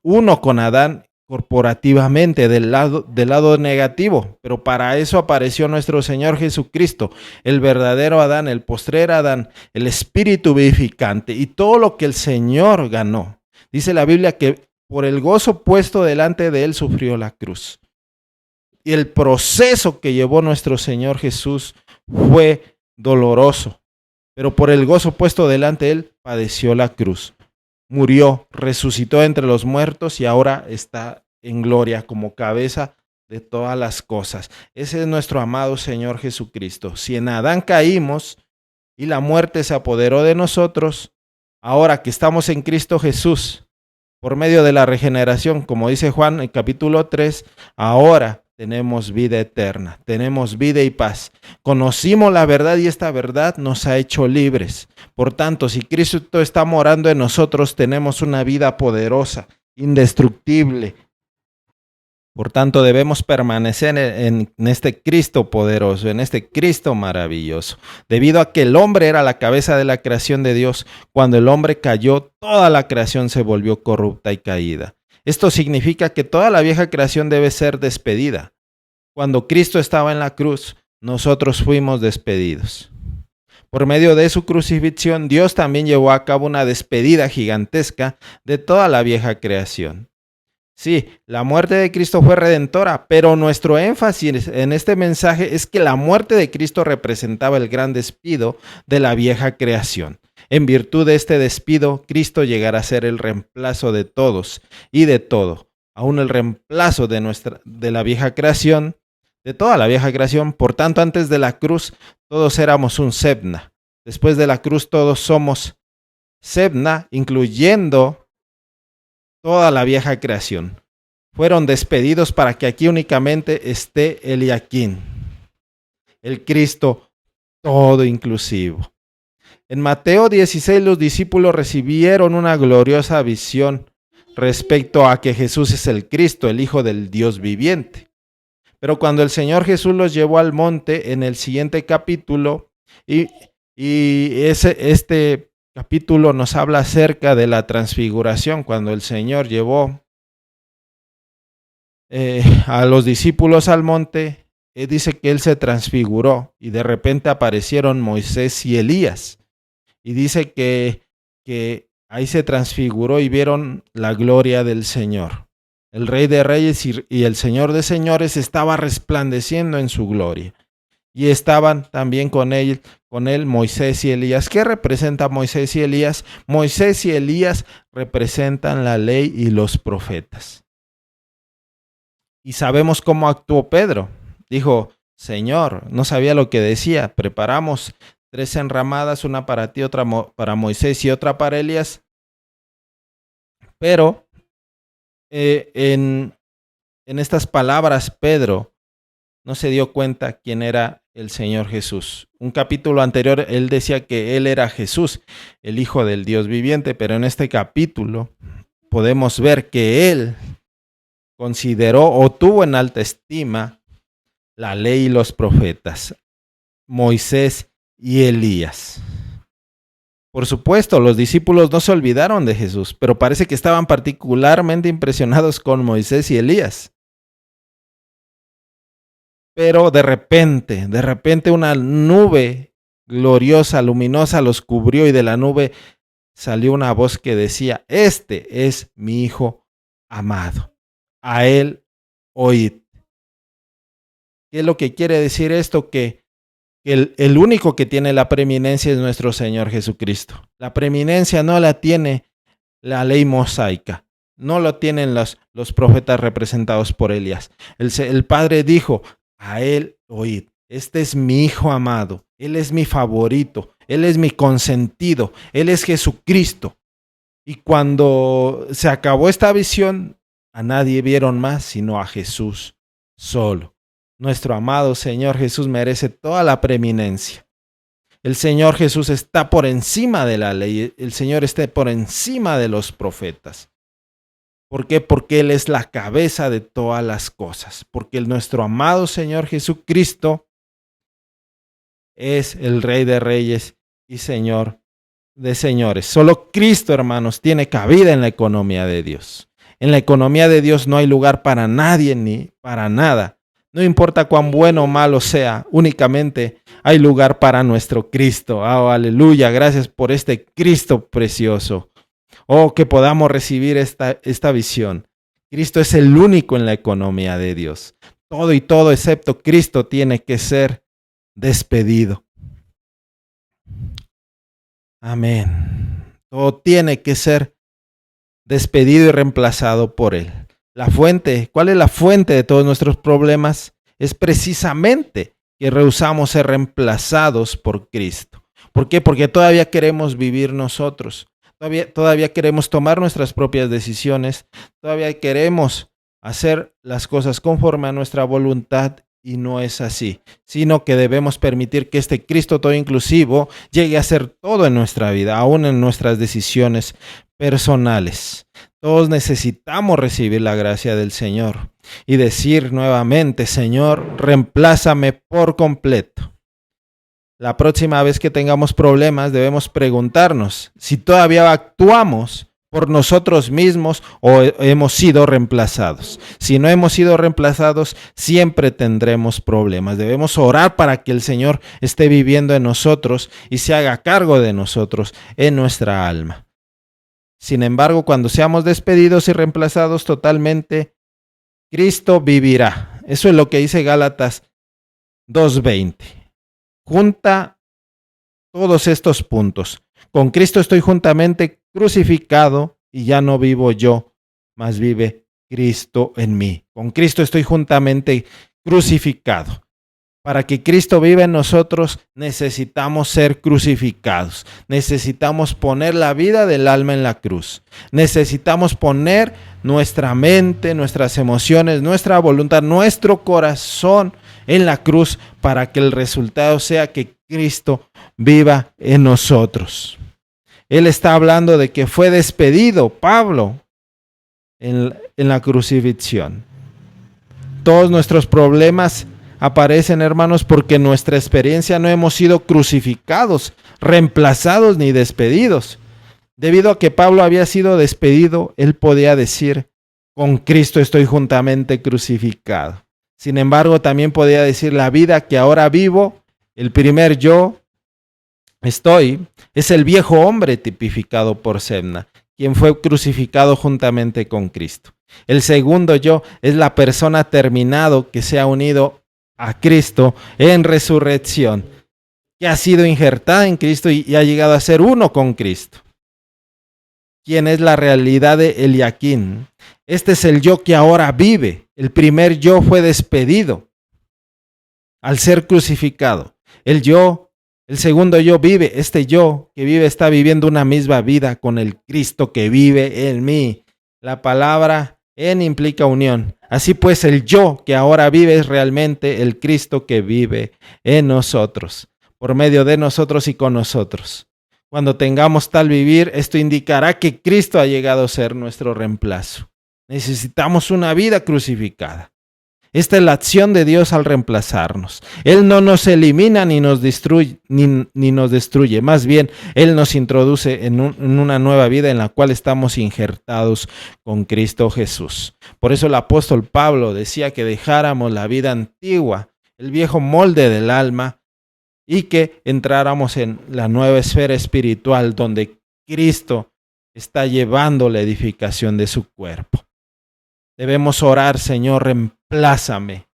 uno con Adán corporativamente del lado negativo, pero para eso apareció nuestro Señor Jesucristo, el verdadero Adán, el postrer Adán, el espíritu vivificante y todo lo que el Señor ganó. Dice la Biblia que por el gozo puesto delante de él sufrió la cruz. Y el proceso que llevó nuestro Señor Jesús fue doloroso, pero por el gozo puesto delante de él padeció la cruz. Murió, resucitó entre los muertos y ahora está en gloria como cabeza de todas las cosas. Ese es nuestro amado Señor Jesucristo. Si en Adán caímos y la muerte se apoderó de nosotros, ahora que estamos en Cristo Jesús, Por medio de la regeneración, como dice Juan en el capítulo 3, ahora tenemos vida eterna, tenemos vida y paz. Conocimos la verdad y esta verdad nos ha hecho libres. Por tanto, si Cristo está morando en nosotros, tenemos una vida poderosa, indestructible. Por tanto, debemos permanecer en este Cristo poderoso, en este Cristo maravilloso. Debido a que el hombre era la cabeza de la creación de Dios, cuando el hombre cayó, toda la creación se volvió corrupta y caída. Esto significa que toda la vieja creación debe ser despedida. Cuando Cristo estaba en la cruz, nosotros fuimos despedidos. Por medio de su crucifixión, Dios también llevó a cabo una despedida gigantesca de toda la vieja creación. Sí, la muerte de Cristo fue redentora, pero nuestro énfasis en este mensaje es que la muerte de Cristo representaba el gran despido de la vieja creación. En virtud de este despido, Cristo llegará a ser el reemplazo de todos y de todo, aún el reemplazo de la vieja creación, de toda la vieja creación. Por tanto, antes de la cruz, todos éramos un Sebna. Después de la cruz, todos somos Sebna, incluyendo toda la vieja creación. Fueron despedidos para que aquí únicamente esté Eliaquín, el Cristo todo inclusivo. En Mateo 16 los discípulos recibieron una gloriosa visión respecto a que Jesús es el Cristo, el Hijo del Dios viviente. Pero cuando el Señor Jesús los llevó al monte en el siguiente capítulo, este capítulo nos habla acerca de la transfiguración, cuando el Señor llevó a los discípulos al monte, dice que Él se transfiguró y de repente aparecieron Moisés y Elías. Y dice que ahí se transfiguró y vieron la gloria del Señor. El Rey de Reyes y el Señor de Señores estaba resplandeciendo en su gloria. Y estaban también con él Moisés y Elías. ¿Qué representa Moisés y Elías? Moisés y Elías representan la ley y los profetas. Y sabemos cómo actuó Pedro. Dijo, Señor, no sabía lo que decía. Preparamos 3 enramadas, una para ti, otra para Moisés y otra para Elías. Pero en estas palabras, Pedro no se dio cuenta quién era el Señor Jesús. Un capítulo anterior, él decía que él era Jesús, el Hijo del Dios viviente, pero en este capítulo podemos ver que él consideró o tuvo en alta estima la ley y los profetas, Moisés y Elías. Por supuesto, los discípulos no se olvidaron de Jesús, pero parece que estaban particularmente impresionados con Moisés y Elías. Pero de repente una nube gloriosa, luminosa los cubrió y de la nube salió una voz que decía, este es mi Hijo amado, a él oíd. ¿Qué es lo que quiere decir esto? Que el único que tiene la preeminencia es nuestro Señor Jesucristo. La preeminencia no la tiene la ley mosaica, no lo tienen los profetas representados por Elías. El Padre dijo, a él oíd. Este es mi Hijo amado, Él es mi favorito, Él es mi consentido, Él es Jesucristo. Y cuando se acabó esta visión, a nadie vieron más sino a Jesús solo. Nuestro amado Señor Jesús merece toda la preeminencia. El Señor Jesús está por encima de la ley, el Señor está por encima de los profetas. ¿Por qué? Porque Él es la cabeza de todas las cosas. Porque nuestro amado Señor Jesucristo es el Rey de Reyes y Señor de Señores. Solo Cristo, hermanos, tiene cabida en la economía de Dios. En la economía de Dios no hay lugar para nadie ni para nada. No importa cuán bueno o malo sea, únicamente hay lugar para nuestro Cristo. Oh, aleluya, gracias por este Cristo precioso. Oh, que podamos recibir esta visión. Cristo es el único en la economía de Dios. Todo y todo excepto Cristo tiene que ser despedido. Amén. Todo tiene que ser despedido y reemplazado por Él. La fuente, ¿cuál es la fuente de todos nuestros problemas? Es precisamente que rehusamos ser reemplazados por Cristo. ¿Por qué? Porque todavía queremos vivir nosotros. Todavía queremos tomar nuestras propias decisiones, todavía queremos hacer las cosas conforme a nuestra voluntad y no es así, sino que debemos permitir que este Cristo todo inclusivo llegue a ser todo en nuestra vida, aún en nuestras decisiones personales. Todos necesitamos recibir la gracia del Señor y decir nuevamente, Señor, reemplázame por completo. La próxima vez que tengamos problemas debemos preguntarnos si todavía actuamos por nosotros mismos o hemos sido reemplazados. Si no hemos sido reemplazados, siempre tendremos problemas. Debemos orar para que el Señor esté viviendo en nosotros y se haga cargo de nosotros en nuestra alma. Sin embargo, cuando seamos despedidos y reemplazados totalmente, Cristo vivirá. Eso es lo que dice Gálatas 2:20. Junta todos estos puntos. Con Cristo estoy juntamente crucificado y ya no vivo yo, mas vive Cristo en mí. Con Cristo estoy juntamente crucificado. Para que Cristo viva en nosotros, necesitamos ser crucificados. Necesitamos poner la vida del alma en la cruz. Necesitamos poner nuestra mente, nuestras emociones, nuestra voluntad, nuestro corazón en la cruz para que el resultado sea que Cristo viva en nosotros. Él está hablando de que fue despedido Pablo en la crucifixión. Todos nuestros problemas aparecen, hermanos, porque en nuestra experiencia no hemos sido crucificados, reemplazados ni despedidos. Debido a que Pablo había sido despedido, él podía decir, con Cristo estoy juntamente crucificado. Sin embargo, también podía decir, la vida que ahora vivo, el primer yo es el viejo hombre tipificado por Sebna, quien fue crucificado juntamente con Cristo. El segundo yo es la persona terminado que se ha unido a Cristo en resurrección, que ha sido injertada en Cristo y ha llegado a ser uno con Cristo. ¿Quién es la realidad de Eliaquín? Este es el yo que ahora vive. El primer yo fue despedido al ser crucificado. El segundo yo vive. Este yo que vive está viviendo una misma vida con el Cristo que vive en mí. La palabra en implica unión. Así pues, el yo que ahora vive es realmente el Cristo que vive en nosotros, por medio de nosotros y con nosotros. Cuando tengamos tal vivir, esto indicará que Cristo ha llegado a ser nuestro reemplazo. Necesitamos una vida crucificada. Esta es la acción de Dios al reemplazarnos. Él no nos elimina ni nos destruye, Más bien, Él nos introduce en una nueva vida en la cual estamos injertados con Cristo Jesús. Por eso el apóstol Pablo decía que dejáramos la vida antigua, el viejo molde del alma, y que entráramos en la nueva esfera espiritual donde Cristo está llevando la edificación de su cuerpo. Debemos orar, Señor, reemplázame,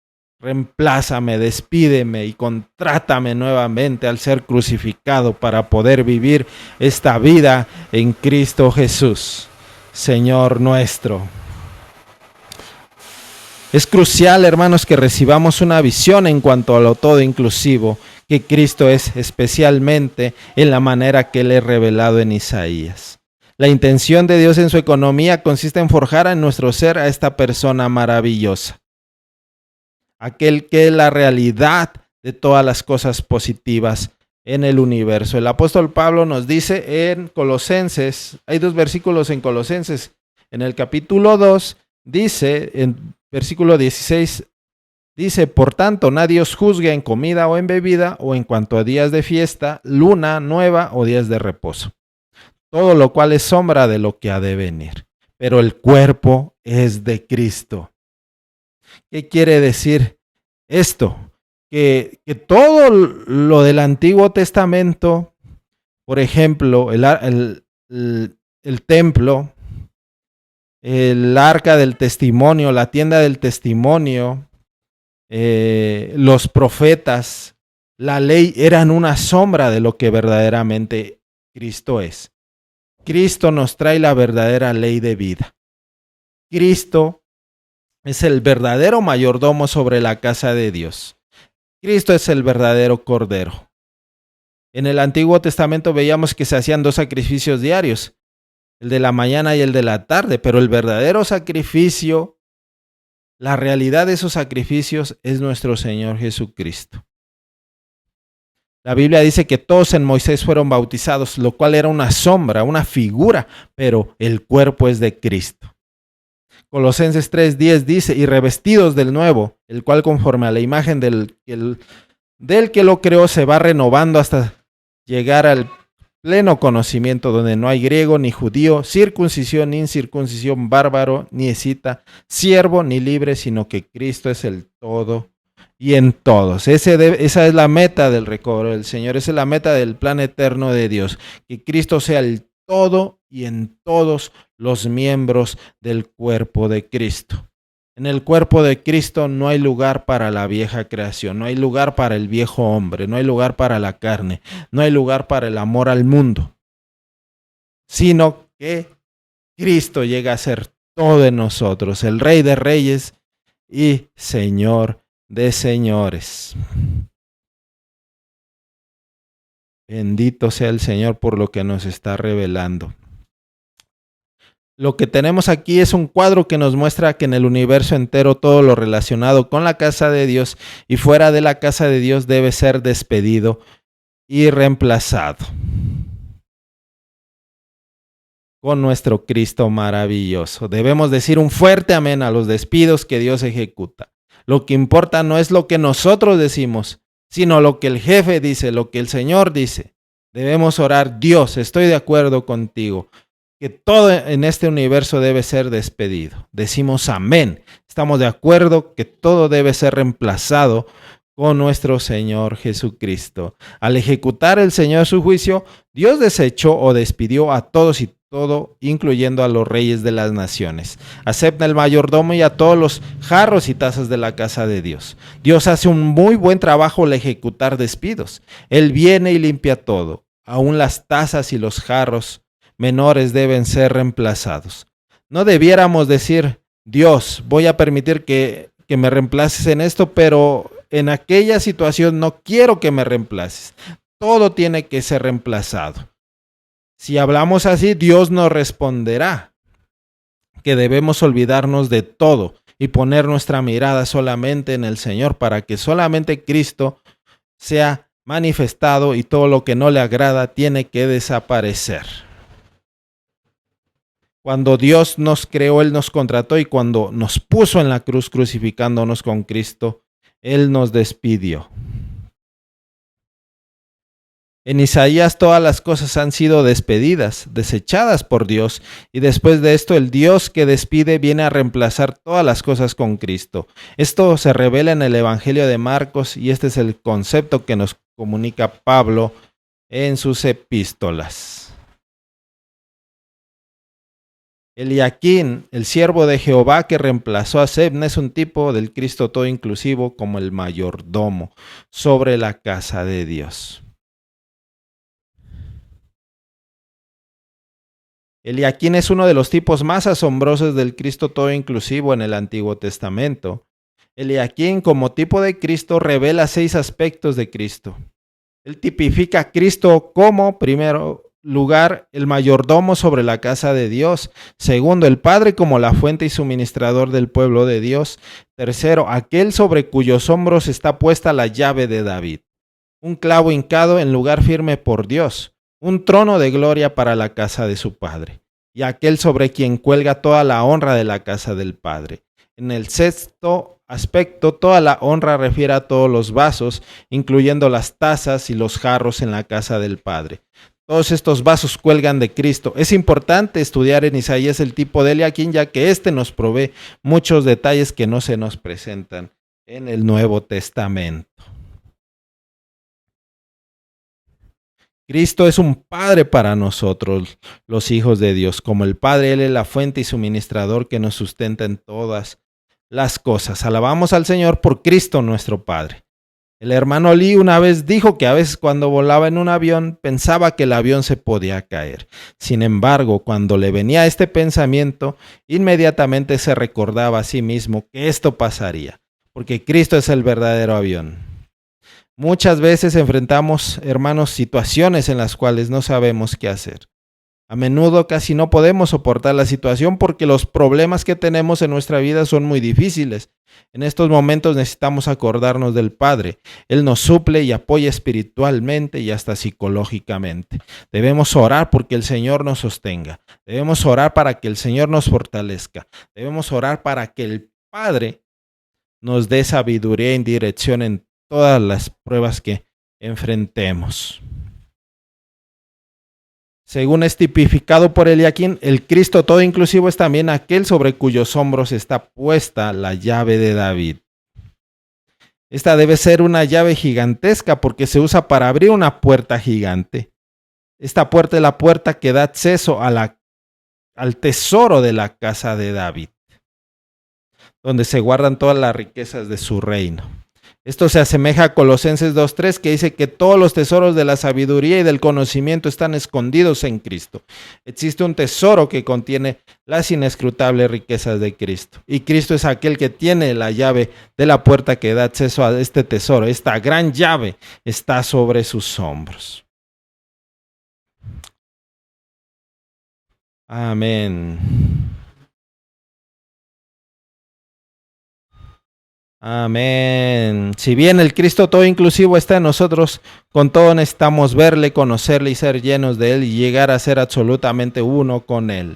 despídeme y contrátame nuevamente al ser crucificado para poder vivir esta vida en Cristo Jesús, Señor nuestro. Es crucial, hermanos, que recibamos una visión en cuanto a lo todo inclusivo que Cristo es, especialmente en la manera que Él es revelado en Isaías. La intención de Dios en su economía consiste en forjar en nuestro ser a esta persona maravillosa, aquel que es la realidad de todas las cosas positivas en el universo. El apóstol Pablo nos dice en Colosenses, hay 2 versículos en Colosenses, en el capítulo 2, dice, en versículo 16, dice, por tanto, nadie os juzgue en comida o en bebida, o en cuanto a días de fiesta, luna nueva o días de reposo. Todo lo cual es sombra de lo que ha de venir. Pero el cuerpo es de Cristo. ¿Qué quiere decir esto? Que todo lo del Antiguo Testamento, por ejemplo, el templo, el arca del testimonio, la tienda del testimonio, los profetas, la ley eran una sombra de lo que verdaderamente Cristo es. Cristo nos trae la verdadera ley de vida. Cristo es el verdadero mayordomo sobre la casa de Dios. Cristo es el verdadero Cordero. En el Antiguo Testamento veíamos que se hacían 2 sacrificios diarios, el de la mañana y el de la tarde, pero el verdadero sacrificio, la realidad de esos sacrificios es nuestro Señor Jesucristo. La Biblia dice que todos en Moisés fueron bautizados, lo cual era una sombra, una figura, pero el cuerpo es de Cristo. Colosenses 3:10 dice, y revestidos del nuevo, el cual conforme a la imagen del que lo creó se va renovando hasta llegar al pleno conocimiento donde no hay griego ni judío, circuncisión ni incircuncisión, bárbaro ni escita, siervo ni libre, sino que Cristo es el todo y en todos. Esa es la meta del recobro del Señor, esa es la meta del plan eterno de Dios, que Cristo sea el todo y en todos los miembros del cuerpo de Cristo. En el cuerpo de Cristo no hay lugar para la vieja creación, no hay lugar para el viejo hombre, no hay lugar para la carne, no hay lugar para el amor al mundo, sino que Cristo llega a ser todo en nosotros, el Rey de Reyes y Señor de señores. Bendito sea el Señor por lo que nos está revelando. Lo que tenemos aquí es un cuadro que nos muestra que en el universo entero todo lo relacionado con la casa de Dios y fuera de la casa de Dios debe ser despedido y reemplazado con nuestro Cristo maravilloso. Debemos decir un fuerte amén a los despidos que Dios ejecuta. Lo que importa no es lo que nosotros decimos, sino lo que el jefe dice, lo que el Señor dice. Debemos orar, Dios, estoy de acuerdo contigo, que todo en este universo debe ser despedido. Decimos amén. Estamos de acuerdo que todo debe ser reemplazado con nuestro Señor Jesucristo. Al ejecutar el Señor su juicio, Dios desechó o despidió a todos y todo, incluyendo a los reyes de las naciones. Acepta el mayordomo y a todos los jarros y tazas de la casa de Dios. Dios hace un muy buen trabajo al ejecutar despidos. Él viene y limpia todo. Aún las tazas y los jarros menores deben ser reemplazados. No debiéramos decir, Dios, voy a permitir que me reemplaces en esto, pero en aquella situación no quiero que me reemplaces. Todo tiene que ser reemplazado. Si hablamos así, Dios nos responderá que debemos olvidarnos de todo y poner nuestra mirada solamente en el Señor para que solamente Cristo sea manifestado y todo lo que no le agrada tiene que desaparecer. Cuando Dios nos creó, Él nos contrató y cuando nos puso en la cruz crucificándonos con Cristo, Él nos despidió. En Isaías todas las cosas han sido despedidas, desechadas por Dios, y después de esto el Dios que despide viene a reemplazar todas las cosas con Cristo. Esto se revela en el Evangelio de Marcos y este es el concepto que nos comunica Pablo en sus epístolas. Eliaquín, el siervo de Jehová que reemplazó a Sebna, es un tipo del Cristo todo inclusivo como el mayordomo sobre la casa de Dios. Eliaquín es uno de los tipos más asombrosos del Cristo todo inclusivo en el Antiguo Testamento. Eliaquín, como tipo de Cristo, revela 6 aspectos de Cristo. Él tipifica a Cristo como, primero lugar, el mayordomo sobre la casa de Dios. Segundo, el Padre como la fuente y suministrador del pueblo de Dios. Tercero, aquel sobre cuyos hombros está puesta la llave de David. Un clavo hincado en lugar firme por Dios. Un trono de gloria para la casa de su Padre, y aquel sobre quien cuelga toda la honra de la casa del Padre. En el sexto aspecto, toda la honra refiere a todos los vasos, incluyendo las tazas y los jarros en la casa del Padre. Todos estos vasos cuelgan de Cristo. Es importante estudiar en Isaías el tipo de Eliaquín, ya que éste nos provee muchos detalles que no se nos presentan en el Nuevo Testamento. Cristo es un Padre para nosotros, los hijos de Dios. Como el Padre, Él es la fuente y suministrador que nos sustenta en todas las cosas. Alabamos al Señor por Cristo nuestro Padre. El hermano Lee una vez dijo que a veces cuando volaba en un avión pensaba que el avión se podía caer. Sin embargo, cuando le venía este pensamiento, inmediatamente se recordaba a sí mismo que esto pasaría, porque Cristo es el verdadero avión. Muchas veces enfrentamos, hermanos, situaciones en las cuales no sabemos qué hacer. A menudo casi no podemos soportar la situación porque los problemas que tenemos en nuestra vida son muy difíciles. En estos momentos necesitamos acordarnos del Padre. Él nos suple y apoya espiritualmente y hasta psicológicamente. Debemos orar porque el Señor nos sostenga. Debemos orar para que el Señor nos fortalezca. Debemos orar para que el Padre nos dé sabiduría y dirección en todas las pruebas que enfrentemos. Según es tipificado por Eliaquín, el Cristo todo inclusivo es también aquel sobre cuyos hombros está puesta la llave de David. Esta debe ser una llave gigantesca porque se usa para abrir una puerta gigante. Esta puerta es la puerta que da acceso al tesoro de la casa de David, donde se guardan todas las riquezas de su reino. Esto se asemeja a Colosenses 2:3, que dice que todos los tesoros de la sabiduría y del conocimiento están escondidos en Cristo. Existe un tesoro que contiene las inescrutables riquezas de Cristo. Y Cristo es aquel que tiene la llave de la puerta que da acceso a este tesoro. Esta gran llave está sobre sus hombros. Amén. Amén. Si bien el Cristo todo inclusivo está en nosotros, con todo necesitamos verle, conocerle y ser llenos de Él y llegar a ser absolutamente uno con Él.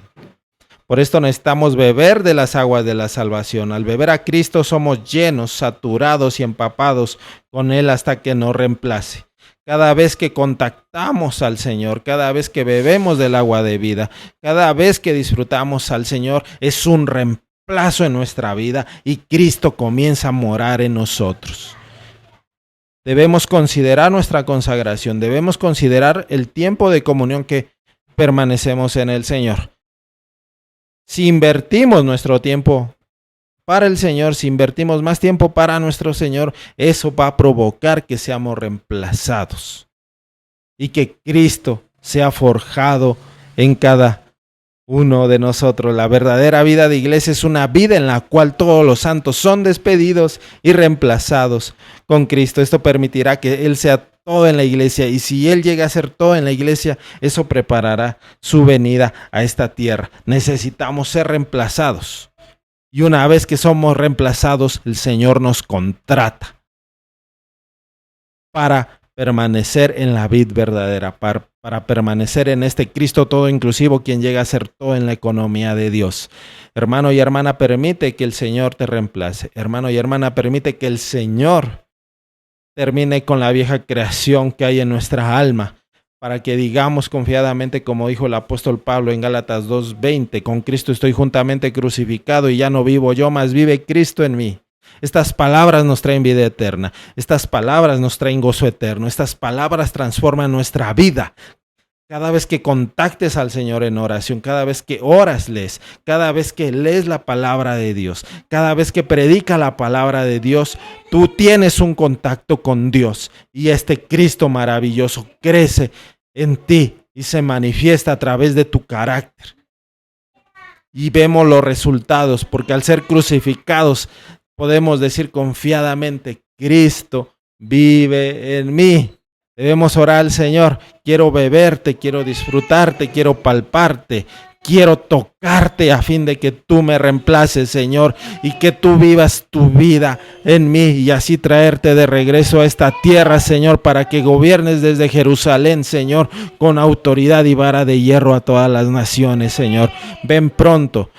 Por esto necesitamos beber de las aguas de la salvación. Al beber a Cristo somos llenos, saturados y empapados con Él hasta que nos reemplace. Cada vez que contactamos al Señor, cada vez que bebemos del agua de vida, cada vez que disfrutamos al Señor, es un reemplazo en nuestra vida y Cristo comienza a morar en nosotros. Debemos considerar nuestra consagración, debemos considerar el tiempo de comunión que permanecemos en el Señor. Si invertimos nuestro tiempo para el Señor, si invertimos más tiempo para nuestro Señor, eso va a provocar que seamos reemplazados y que Cristo sea forjado en cada uno de nosotros. La verdadera vida de iglesia es una vida en la cual todos los santos son despedidos y reemplazados con Cristo. Esto permitirá que Él sea todo en la iglesia, y si Él llega a ser todo en la iglesia, eso preparará su venida a esta tierra. Necesitamos ser reemplazados, y una vez que somos reemplazados, el Señor nos contrata para permanecer en la vid verdadera, para permanecer en este Cristo todo inclusivo, quien llega a ser todo en la economía de Dios. Hermano y hermana, permite que el Señor te reemplace. Hermano y hermana, permite que el Señor termine con la vieja creación que hay en nuestra alma, para que digamos confiadamente, como dijo el apóstol Pablo en Gálatas 2:20, con Cristo estoy juntamente crucificado y ya no vivo yo, mas vive Cristo en mí. Estas palabras nos traen vida eterna, estas palabras nos traen gozo eterno, estas palabras transforman nuestra vida. Cada vez que contactes al Señor en oración, cada vez que oras, lees, cada vez que lees la palabra de Dios, cada vez que predica la palabra de Dios, tú tienes un contacto con Dios y este Cristo maravilloso crece en ti y se manifiesta a través de tu carácter. Y vemos los resultados, porque al ser crucificados podemos decir confiadamente, Cristo vive en mí. Debemos orar al Señor, quiero beberte, quiero disfrutarte, quiero palparte, quiero tocarte a fin de que tú me reemplaces, Señor, y que tú vivas tu vida en mí y así traerte de regreso a esta tierra, Señor, para que gobiernes desde Jerusalén, Señor, con autoridad y vara de hierro a todas las naciones, Señor. Ven pronto,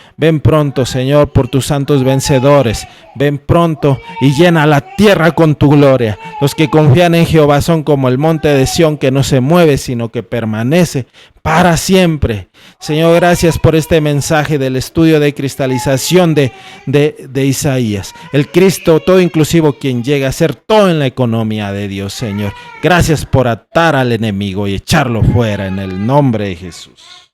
Señor, por tus santos vencedores. Ven pronto y llena la tierra con tu gloria. Los que confían en Jehová son como el monte de Sión, que no se mueve, sino que permanece para siempre. Señor, gracias por este mensaje del estudio de cristalización de Isaías. El Cristo todo inclusivo, quien llega a ser todo en la economía de Dios, Señor. Gracias por atar al enemigo y echarlo fuera en el nombre de Jesús.